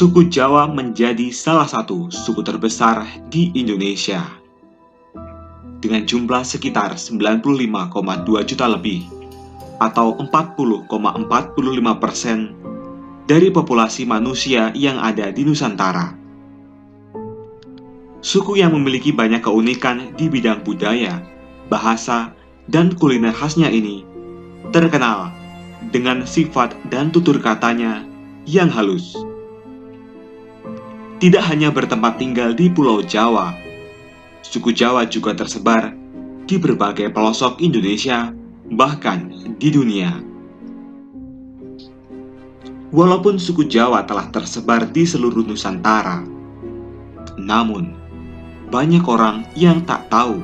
Suku Jawa menjadi salah satu suku terbesar di Indonesia dengan jumlah sekitar 95,2 juta lebih atau 40,45% dari populasi manusia yang ada di Nusantara. Suku yang memiliki banyak keunikan di bidang budaya, bahasa, dan kuliner khasnya ini terkenal dengan sifat dan tutur katanya yang halus. Tidak hanya bertempat tinggal di Pulau Jawa, suku Jawa juga tersebar di berbagai pelosok Indonesia, bahkan di dunia. Walaupun suku Jawa telah tersebar di seluruh Nusantara, namun banyak orang yang tak tahu.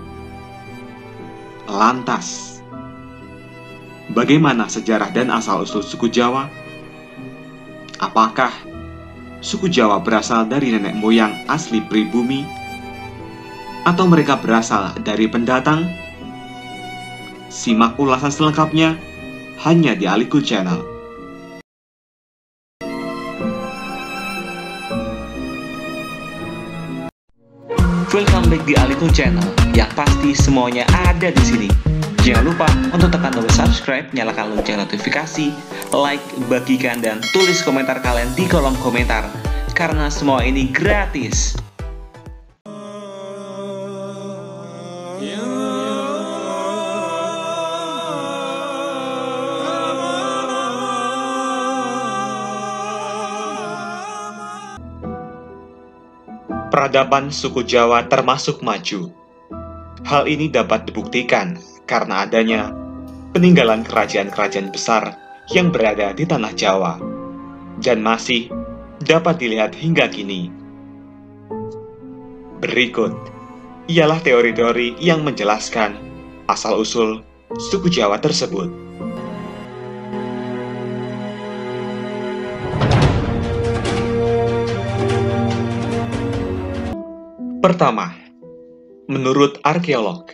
Lantas, bagaimana sejarah dan asal-usul suku Jawa? Apakah suku Jawa berasal dari nenek moyang asli pribumi? Atau mereka berasal dari pendatang? Simak ulasan selengkapnya hanya di Alikul Channel. Welcome back di Alikul Channel, yang pasti semuanya ada di sini. Jangan lupa untuk tekan tombol subscribe, nyalakan lonceng notifikasi, like, bagikan, dan tulis komentar kalian di kolom komentar, karena semua ini gratis. Peradaban suku Jawa termasuk maju. Hal ini dapat dibuktikan karena adanya peninggalan kerajaan-kerajaan besar yang berada di tanah Jawa dan masih dapat dilihat hingga kini. Berikut ialah teori-teori yang menjelaskan asal-usul suku Jawa tersebut. Pertama, menurut arkeolog,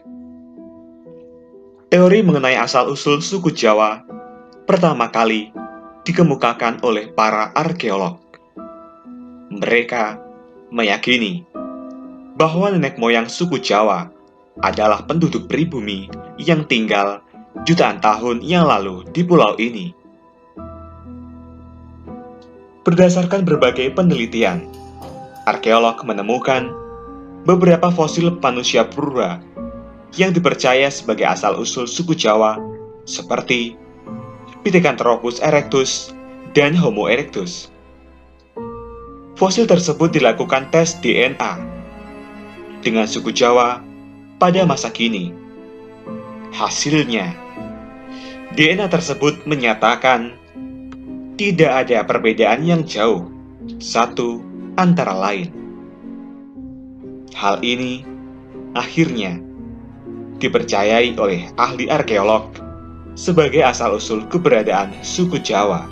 teori mengenai asal-usul suku Jawa pertama kali dikemukakan oleh para arkeolog. Mereka meyakini bahwa nenek moyang suku Jawa adalah penduduk pribumi yang tinggal jutaan tahun yang lalu di pulau ini. Berdasarkan berbagai penelitian, arkeolog menemukan beberapa fosil manusia purba yang dipercaya sebagai asal-usul suku Jawa seperti Pithecanthropus erectus dan Homo erectus. Fosil tersebut dilakukan tes DNA dengan suku Jawa pada masa kini. Hasilnya, DNA tersebut menyatakan tidak ada perbedaan yang jauh satu antara lain. Hal ini akhirnya dipercayai oleh ahli arkeolog sebagai asal-usul keberadaan suku Jawa.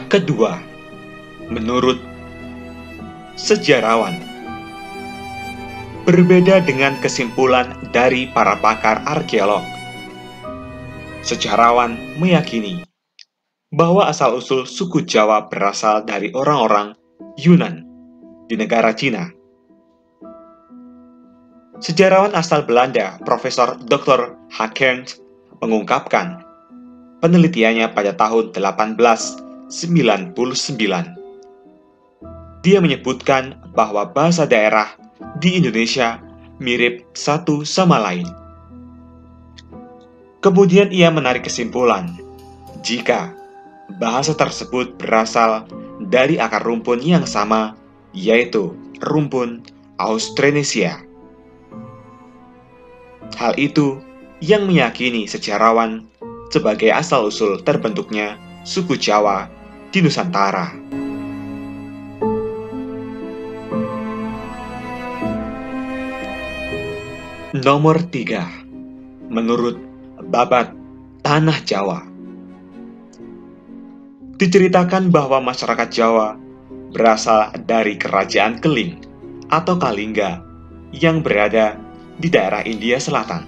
Kedua, menurut sejarawan, berbeda dengan kesimpulan dari para pakar arkeolog. Sejarawan meyakini bahwa asal-usul suku Jawa berasal dari orang-orang Yunan di negara Cina. Sejarawan asal Belanda, Profesor Dr. Hakern, mengungkapkan penelitiannya pada tahun 1899. Dia menyebutkan bahwa bahasa daerah di Indonesia mirip satu sama lain. Kemudian ia menarik kesimpulan jika bahasa tersebut berasal dari akar rumpun yang sama, yaitu rumpun Austronesia. Hal itu yang meyakini sejarawan sebagai asal-usul terbentuknya suku Jawa di Nusantara. Nomor 3. Menurut Babat Tanah Jawa, diceritakan bahwa masyarakat Jawa berasal dari kerajaan Keling atau Kalingga yang berada di daerah India Selatan.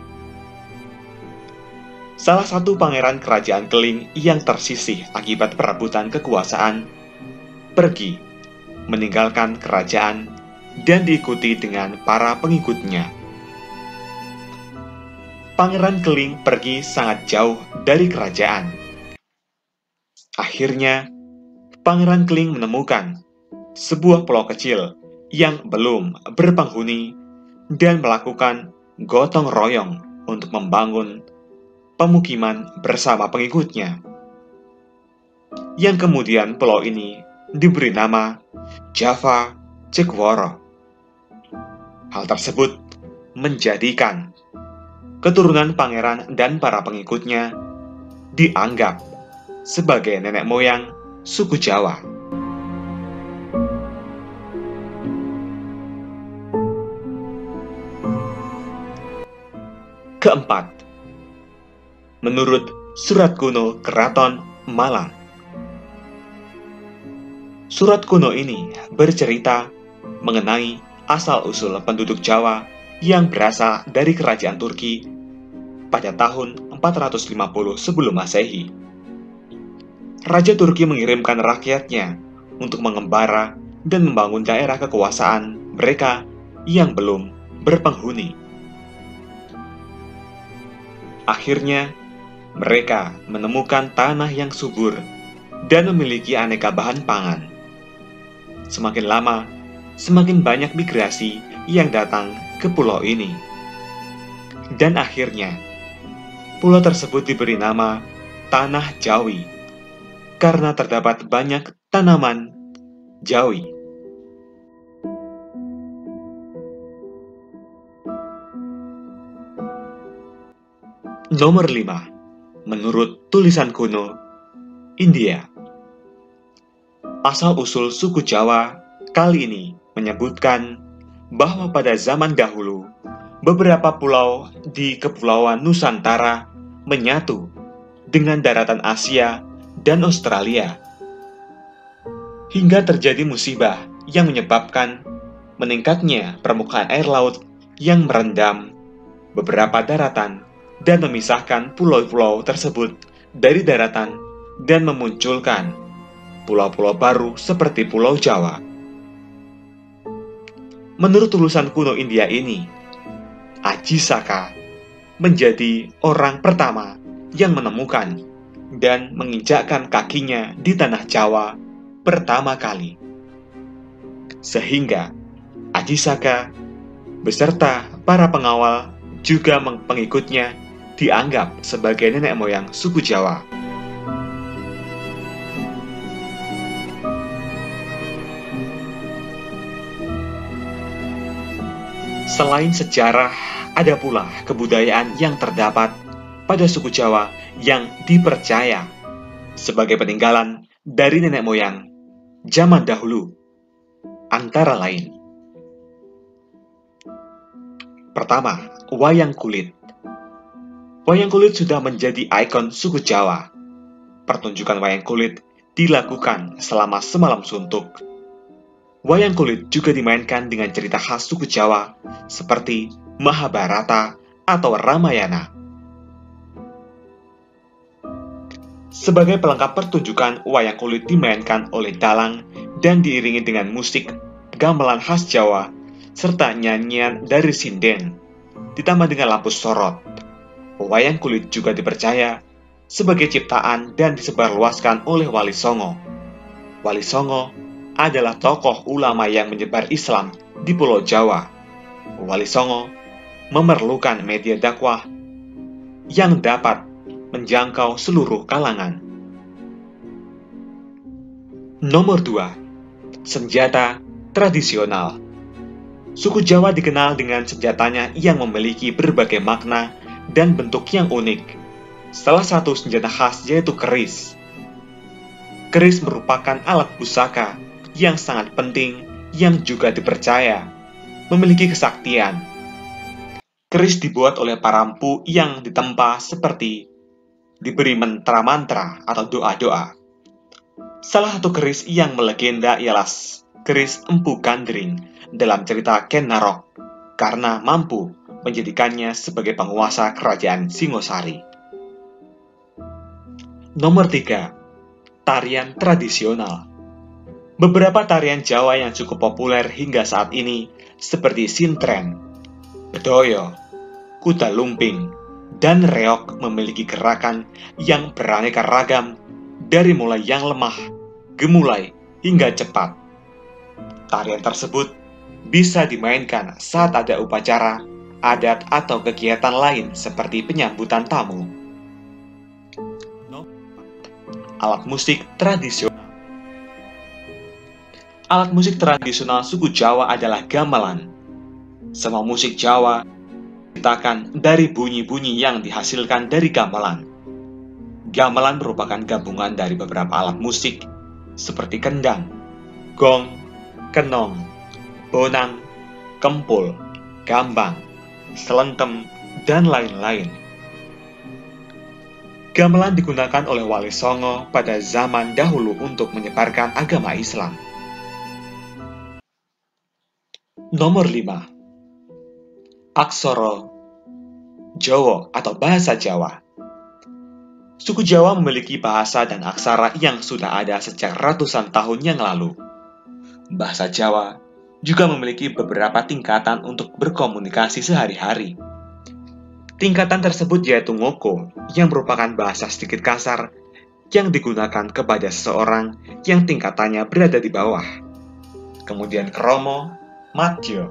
salah satu pangeran kerajaan Keling yang tersisih akibat perebutan kekuasaan, pergi meninggalkan kerajaan dan diikuti dengan para pengikutnya. Pangeran Keling pergi sangat jauh dari kerajaan. Akhirnya, Pangeran Keling menemukan sebuah pulau kecil yang belum berpenghuni dan melakukan gotong royong untuk membangun pemukiman bersama pengikutnya, yang kemudian pulau ini diberi nama Java Cegworo. Hal tersebut menjadikan keturunan pangeran dan para pengikutnya dianggap sebagai nenek moyang suku Jawa. Keempat, menurut Surat Kuno Keraton Malang. Surat kuno ini bercerita mengenai asal-usul penduduk Jawa yang berasal dari kerajaan Turki pada tahun 450 sebelum Masehi. Raja Turki mengirimkan rakyatnya untuk mengembara dan membangun daerah kekuasaan mereka yang belum berpenghuni. Akhirnya, mereka menemukan tanah yang subur dan memiliki aneka bahan pangan. Semakin lama, semakin banyak migrasi yang datang ke pulau ini. Dan akhirnya, pulau tersebut diberi nama Tanah Jawi, karena terdapat banyak tanaman Jawi. Nomor 5. Menurut tulisan kuno India. Asal-usul suku Jawa kali ini menyebutkan bahwa pada zaman dahulu, beberapa pulau di Kepulauan Nusantara menyatu dengan daratan Asia dan Australia, hingga terjadi musibah yang menyebabkan meningkatnya permukaan air laut yang merendam beberapa daratan dan memisahkan pulau-pulau tersebut dari daratan dan memunculkan pulau-pulau baru seperti Pulau Jawa. Menurut tulisan kuno India ini, Aji Saka menjadi orang pertama yang menemukan dan menginjakkan kakinya di tanah Jawa pertama kali. Sehingga Aji Saka beserta para pengawal juga pengikutnya dianggap sebagai nenek moyang suku Jawa. Selain sejarah, ada pula kebudayaan yang terdapat pada suku Jawa yang dipercaya sebagai peninggalan dari nenek moyang zaman dahulu, antara lain. Pertama, wayang kulit. Wayang kulit sudah menjadi ikon suku Jawa. Pertunjukan wayang kulit dilakukan selama semalam suntuk. Wayang kulit juga dimainkan dengan cerita khas suku Jawa seperti Mahabharata atau Ramayana. Sebagai pelengkap pertunjukan, wayang kulit dimainkan oleh dalang dan diiringi dengan musik, gamelan khas Jawa, serta nyanyian dari sinden, ditambah dengan lampu sorot. Wayang kulit juga dipercaya sebagai ciptaan dan disebarluaskan oleh Wali Songo. Wali Songo adalah tokoh ulama yang menyebar Islam di Pulau Jawa. Wali Songo memerlukan media dakwah yang dapat menjangkau seluruh kalangan. Nomor 2. Senjata tradisional. Suku Jawa dikenal dengan senjatanya yang memiliki berbagai makna dan bentuk yang unik. Salah satu senjata khas yaitu keris. Keris merupakan alat pusaka yang sangat penting yang juga dipercaya memiliki kesaktian. Keris dibuat oleh para empu yang ditempa seperti diberi mantra-mantra atau doa-doa. Salah satu keris yang melegenda ialah keris Empu Gandring dalam cerita Ken Narok, karena mampu menjadikannya sebagai penguasa kerajaan Singosari. Nomor 3. Tarian tradisional. Beberapa tarian Jawa yang cukup populer hingga saat ini seperti sintren, bedoyo, kuda lumping, dan reog memiliki gerakan yang beraneka ragam dari mulai yang lemah, gemulai, hingga cepat. Tarian tersebut bisa dimainkan saat ada upacara, adat, atau kegiatan lain seperti penyambutan tamu. Alat musik tradisional. Alat musik tradisional suku Jawa adalah gamelan. Semua musik Jawa diciptakan dari bunyi-bunyi yang dihasilkan dari gamelan. Gamelan merupakan gabungan dari beberapa alat musik seperti kendang, gong, kenong, bonang, kempul, gambang, selentem, dan lain-lain. Gamelan digunakan oleh Wali Songo pada zaman dahulu untuk menyebarkan agama Islam. Nomor 5. Aksara Jawa atau bahasa Jawa. Suku Jawa memiliki bahasa dan aksara yang sudah ada sejak ratusan tahun yang lalu. Bahasa Jawa juga memiliki beberapa tingkatan untuk berkomunikasi sehari-hari. Tingkatan tersebut yaitu ngoko, yang merupakan bahasa sedikit kasar yang digunakan kepada seseorang yang tingkatannya berada di bawah. Kemudian kromo, madya,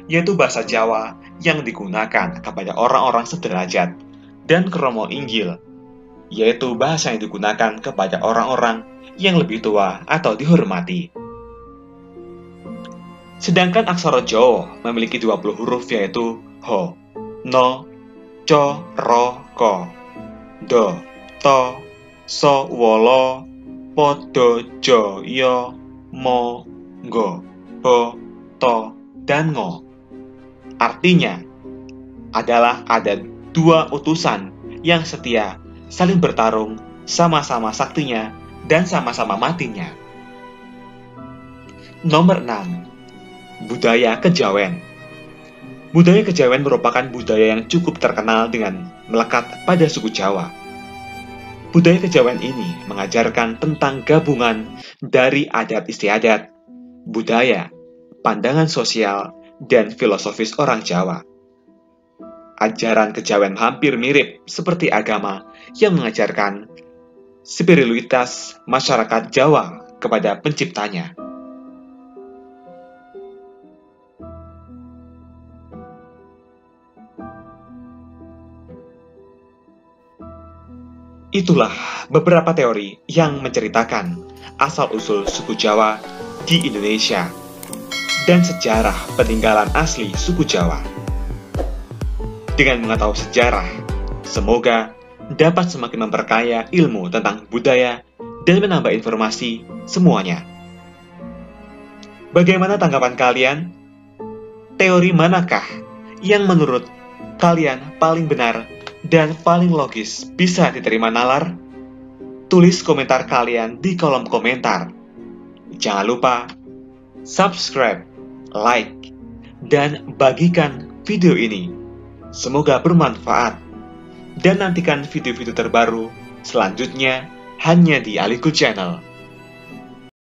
yaitu bahasa Jawa yang digunakan kepada orang-orang sederajat, dan kromo inggil, yaitu bahasa yang digunakan kepada orang-orang yang lebih tua atau dihormati. Sedangkan aksara Jawa memiliki 20 huruf yaitu ho, no, co, ro, ko, do, to, so, wolo, podo, jo, yo, mo, go, bo, to, dan ngo. Artinya adalah ada dua utusan yang setia, saling bertarung, sama-sama saktinya, dan sama-sama matinya. Nomor 6. Budaya Kejawen. Budaya Kejawen merupakan budaya yang cukup terkenal dengan melekat pada suku Jawa. Budaya Kejawen ini mengajarkan tentang gabungan dari adat istiadat, budaya, pandangan sosial, dan filosofis orang Jawa. Ajaran Kejawen hampir mirip seperti agama yang mengajarkan spiritualitas masyarakat Jawa kepada penciptanya. Itulah beberapa teori yang menceritakan asal-usul suku Jawa di Indonesia dan sejarah peninggalan asli suku Jawa. Dengan mengetahui sejarah, semoga dapat semakin memperkaya ilmu tentang budaya dan menambah informasi semuanya. Bagaimana tanggapan kalian? Teori manakah yang menurut kalian paling benar dan paling logis bisa diterima nalar? Tulis komentar kalian di kolom komentar. Jangan lupa subscribe, like, dan bagikan video ini. Semoga bermanfaat. Dan nantikan video-video terbaru selanjutnya hanya di Aliku Channel.